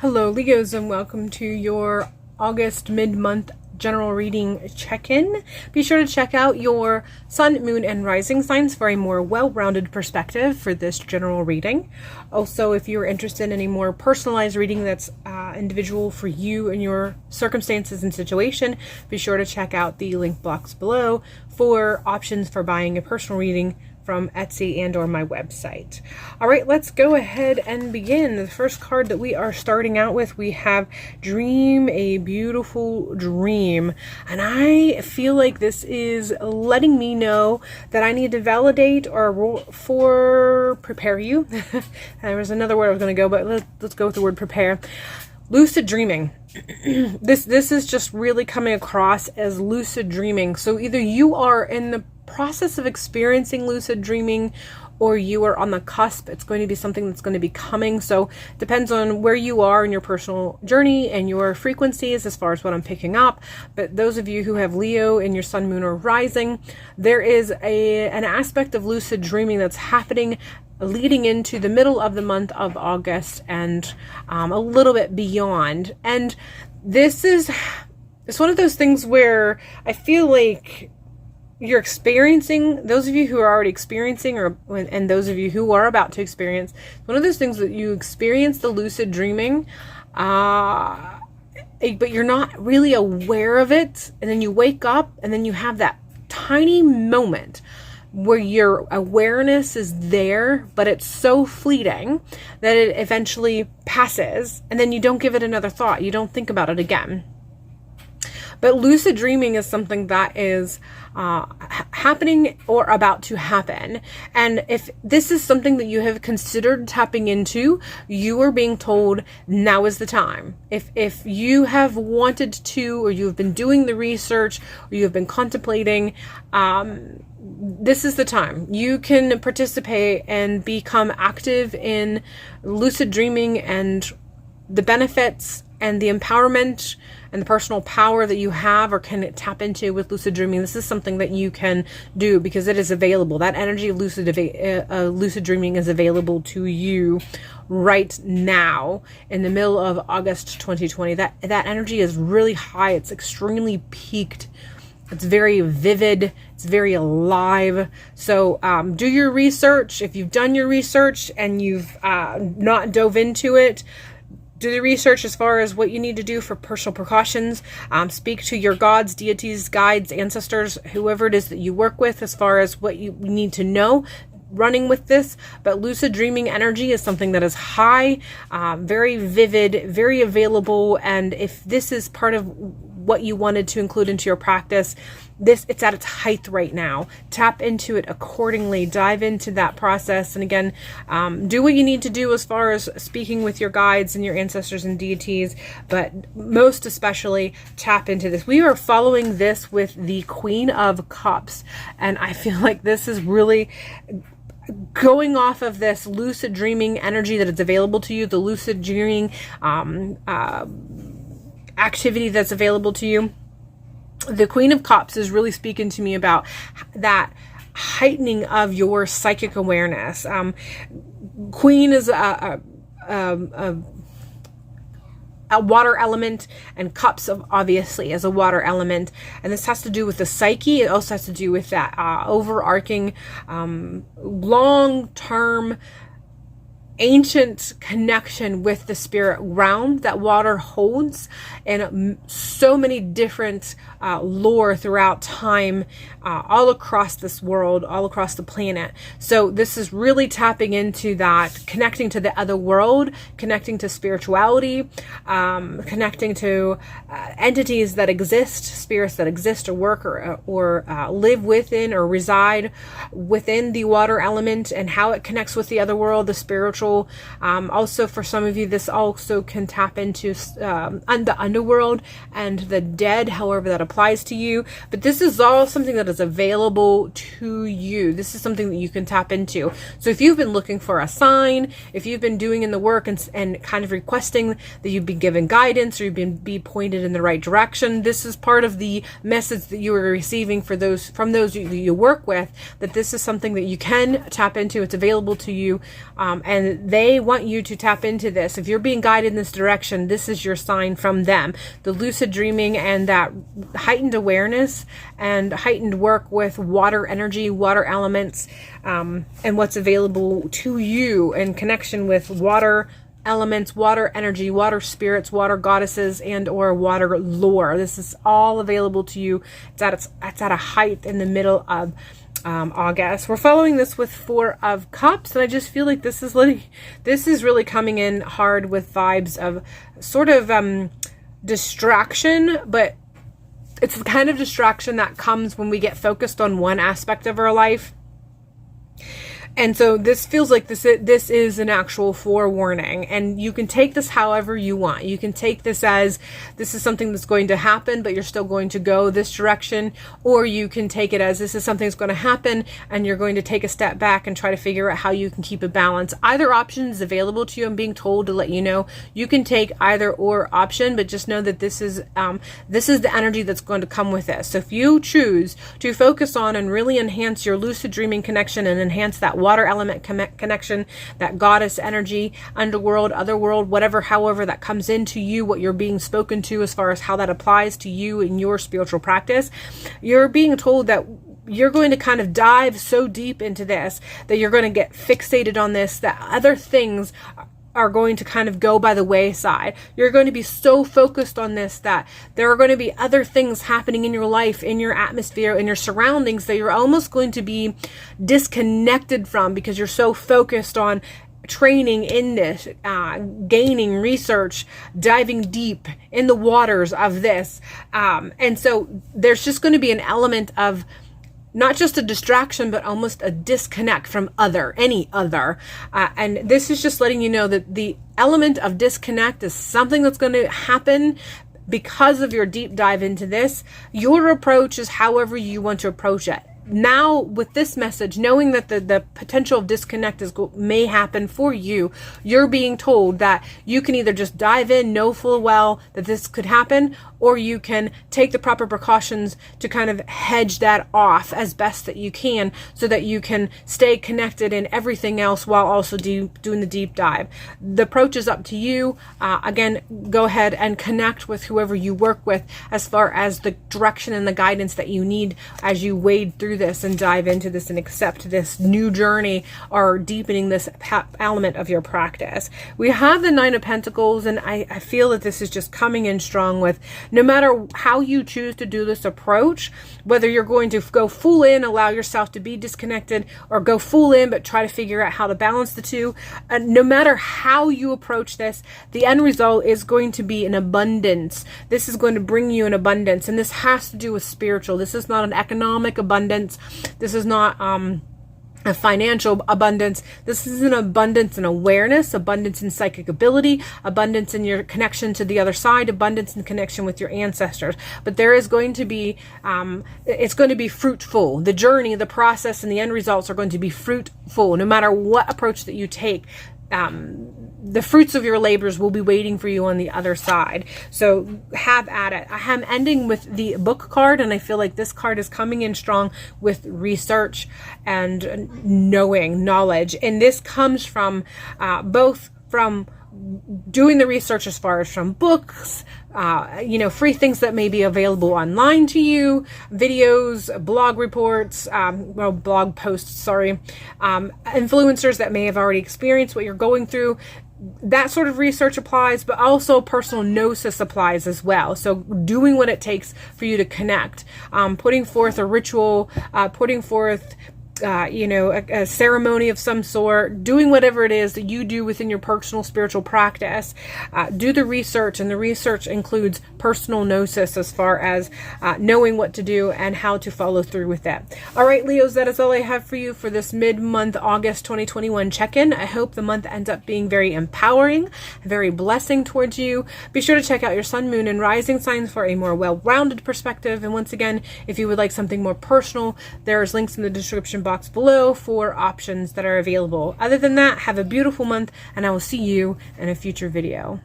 Hello Leos, and welcome to your August mid-month general reading check-in. Be sure to check out your sun, moon, and rising signs for a more well-rounded perspective for this general reading. Also, if you're interested in a more personalized reading that's individual for you and your circumstances and situation, be sure to check out the link box below for options for buying a personal reading from Etsy and or my website. All right, let's go ahead and begin. The first card that we are starting out with, we have Dream a Beautiful Dream. And I feel like this is letting me know that I need to validate or prepare you. There was another word I was going to go, but let's go with the word prepare. Lucid dreaming. This is just really coming across as lucid dreaming. So either you are in the process of experiencing lucid dreaming or you are on the cusp. It's going to be something that's going to be coming. So it depends on where you are in your personal journey and your frequencies as far as what I'm picking up. But those of you who have Leo in your sun, moon, or rising, there is an aspect of lucid dreaming that's happening leading into the middle of the month of August and a little bit beyond. And it's one of those things where I feel like you're experiencing, those of you who are already experiencing and those of you who are about to experience, one of those things that you experience the lucid dreaming, but you're not really aware of it. And then you wake up and then you have that tiny moment where your awareness is there, but it's so fleeting that it eventually passes, and then you don't give it another thought. You don't think about it again. But lucid dreaming is something that is happening or about to happen. And if this is something that you have considered tapping into, you are being told now is the time. If you have wanted to, or you have been doing the research, or you have been contemplating, this is the time. You can participate and become active in lucid dreaming and the benefits and the empowerment and the personal power that you have or can tap into with lucid dreaming. This is something that you can do because it is available. That energy of lucid dreaming is available to you right now in the middle of August 2020. That energy is really high. It's extremely peaked. It's very vivid. It's very alive. So do your research. If you've done your research and you've not dove into it, do the research as far as what you need to do for personal precautions. Speak to your gods, deities, guides, ancestors, whoever it is that you work with as far as what you need to know running with this. But lucid dreaming energy is something that is high, very vivid, very available. And if this is part of what you wanted to include into your practice, it's at its height right now. Tap into it accordingly. Dive into that process. And again, do what you need to do as far as speaking with your guides and your ancestors and deities, but most especially tap into this. We are following this with the Queen of Cups. And I feel like this is really going off of this lucid dreaming energy that is available to you, the lucid dreaming activity that's available to you. The Queen of Cups is really speaking to me about that heightening of your psychic awareness. Queen is a water element, and cups obviously as a water element, and this has to do with the psyche. It also has to do with that overarching long-term ancient connection with the spirit realm that water holds, and so many different lore throughout time, all across this world, all across the planet. So this is really tapping into that, connecting to the other world, connecting to spirituality, connecting to entities that exist, spirits that exist or work or live within or reside within the water element, and how it connects with the other world, the spiritual. Also, for some of you, this also can tap into the underworld and the dead, however that applies to you. But this is all something that is available to you. This is something that you can tap into. So if you've been looking for a sign, if you've been doing in the work and kind of requesting that you've been given guidance or you've been be pointed in the right direction, this is part of the message that you are receiving from those you work with, that this is something that you can tap into. It's available to you, and and they want you to tap into this. If you're being guided in this direction, this is your sign from them. The lucid dreaming and that heightened awareness and heightened work with water energy, water elements, and what's available to you in connection with water elements, water energy, water spirits, water goddesses, and or water lore. This is all available to you. It's at a height in the middle of August. We're following this with Four of Cups, and I just feel like this is really coming in hard with vibes of sort of distraction, but it's the kind of distraction that comes when we get focused on one aspect of our life. And so this feels like this is an actual forewarning, and you can take this however you want. You can take this as this is something that's going to happen, but you're still going to go this direction, or you can take it as this is something that's going to happen and you're going to take a step back and try to figure out how you can keep a balance. Either option is available to you. I'm being told to let you know you can take either or option, but just know that this is the energy that's going to come with this. So if you choose to focus on and really enhance your lucid dreaming connection and enhance that water element connection, that goddess energy, underworld, otherworld, whatever, however that comes into you, what you're being spoken to as far as how that applies to you in your spiritual practice, you're being told that you're going to kind of dive so deep into this that you're going to get fixated on this, that other things are going to kind of go by the wayside. You're going to be so focused on this that there are going to be other things happening in your life, in your atmosphere, in your surroundings that you're almost going to be disconnected from because you're so focused on training in this, gaining research, diving deep in the waters of this. And so there's just going to be an element of not just a distraction, but almost a disconnect from any other. And this is just letting you know that the element of disconnect is something that's going to happen because of your deep dive into this. Your approach is however you want to approach it. Now, with this message, knowing that the potential of disconnect may happen for you, you're being told that you can either just dive in, know full well that this could happen, or you can take the proper precautions to kind of hedge that off as best that you can so that you can stay connected in everything else while also doing the deep dive. The approach is up to you. Again, go ahead and connect with whoever you work with as far as the direction and the guidance that you need as you wade through this and dive into this and accept this new journey or deepening this element of your practice. We have the Nine of Pentacles, and I feel that this is just coming in strong with no matter how you choose to do this approach, whether you're going to go full in, allow yourself to be disconnected, or go full in but try to figure out how to balance the two. No matter how you approach this, the end result is going to be an abundance. This is going to bring you an abundance, and this has to do with spiritual. This is not an economic abundance. This is not a financial abundance. This is an abundance in awareness, abundance in psychic ability, abundance in your connection to the other side, abundance in connection with your ancestors. But there is going to be, it's going to be fruitful. The journey, the process, and the end results are going to be fruitful no matter what approach that you take. The fruits of your labors will be waiting for you on the other side. So have at it. I am ending with the Book card, and I feel like this card is coming in strong with research and knowledge. And this comes from both from doing the research as far as from books, free things that may be available online to you, videos, blog reports, blog posts, influencers that may have already experienced what you're going through. That sort of research applies, but also personal gnosis applies as well. So doing what it takes for you to connect, putting forth a ritual, putting forth a ceremony of some sort, doing whatever it is that you do within your personal spiritual practice. Do the research, and the research includes personal gnosis as far as knowing what to do and how to follow through with that. All right, Leos, that is all I have for you for this mid-month August 2021 check-in. I hope the month ends up being very empowering, very blessing towards you. Be sure to check out your sun, moon, and rising signs for a more well-rounded perspective. And once again, if you would like something more personal, there's links in the description box below for options that are available. Other than that, have a beautiful month, and I will see you in a future video.